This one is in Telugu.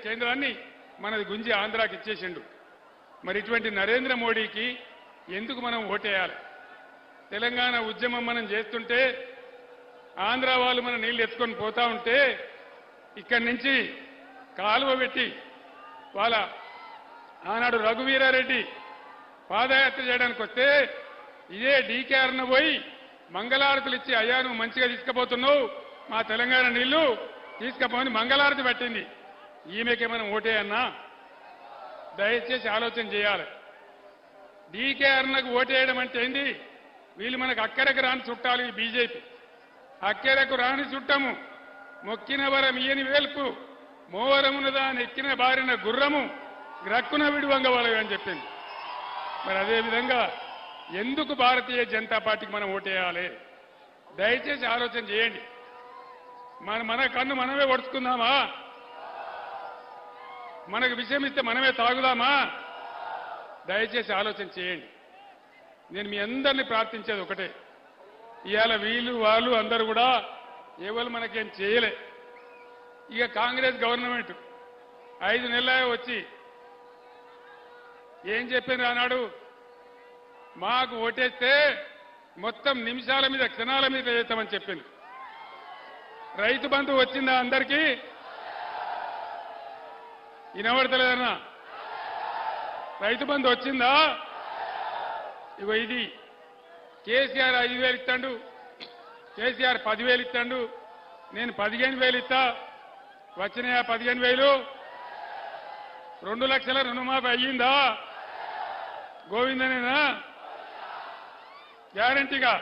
కేంద్రాన్ని మనది గుంజి ఆంధ్రాకి ఇచ్చేసిండు. మరి ఇటువంటి నరేంద్ర మోడీకి ఎందుకు మనం ఓటేయాలి? తెలంగాణ ఉద్యమం మనం చేస్తుంటే ఆంధ్ర వాళ్ళు మన నీళ్లు ఎత్తుకొని పోతా ఉంటే ఇక్కడి నుంచి కాలువ పెట్టి వాళ్ళ ఆనాడు రఘువీరారెడ్డి పాదయాత్ర చేయడానికి వస్తే ఇదే డీకేఆర్ను పోయి మంగళారతులు ఇచ్చి అయ్యా నువ్వు మంచిగా తీసుకుపోతున్నావు మా తెలంగాణ నీళ్లు తీసుకుపోని మంగళారతి పట్టింది. ఈమెకే మనం ఓటేయన్నా? దయచేసి ఆలోచన చేయాలి. డీకేఆర్నకు ఓటేయడం అంటే ఏంది? వీళ్ళు మనకు అక్కరకు రాని చుట్టాలు. ఈ బీజేపీ అక్కరకు రాని చుట్టము, మొక్కిన వరం ఈయని వేల్పు, మోవరమునదా నెక్కిన బారిన గుర్రము గ్రక్కున విడువంగవలవి అని చెప్పింది. మరి అదేవిధంగా ఎందుకు భారతీయ జనతా పార్టీకి మనం ఓటేయాలి? దయచేసి ఆలోచన చేయండి. మన కన్ను మనమే ఒడుచుకుందామా? మనకు విషయం ఇస్తే మనమే తాగుదామా? దయచేసి ఆలోచన చేయండి. నేను మీ అందరినీ ప్రార్థించేది ఒకటే, ఇవాళ వీళ్ళు వాళ్ళు అందరూ కూడా ఎవరు మనకేం చేయలే. ఇక కాంగ్రెస్ గవర్నమెంట్ 5 నెలలే వచ్చి ఏం చెప్పింది అన్నాడు? మాకు ఓటేస్తే మొత్తం నిమిషాల మీద క్షణాల మీద చేస్తామని చెప్పింది. రైతు బంధు వచ్చిందా అందరికీ? వినబడతలేదన్నా? రైతు బంధు వచ్చిందా? ఇగో ఇది కేసీఆర్ 5,000 ఇస్తాడు, కేసీఆర్ 10,000 ఇస్తాడు, నేను 15,000 ఇస్తా. వచ్చినాయా 15,000? 2 లక్షల రుణమాఫీ అయ్యిందా? గోవిందనేనా? గ్యారంటీగా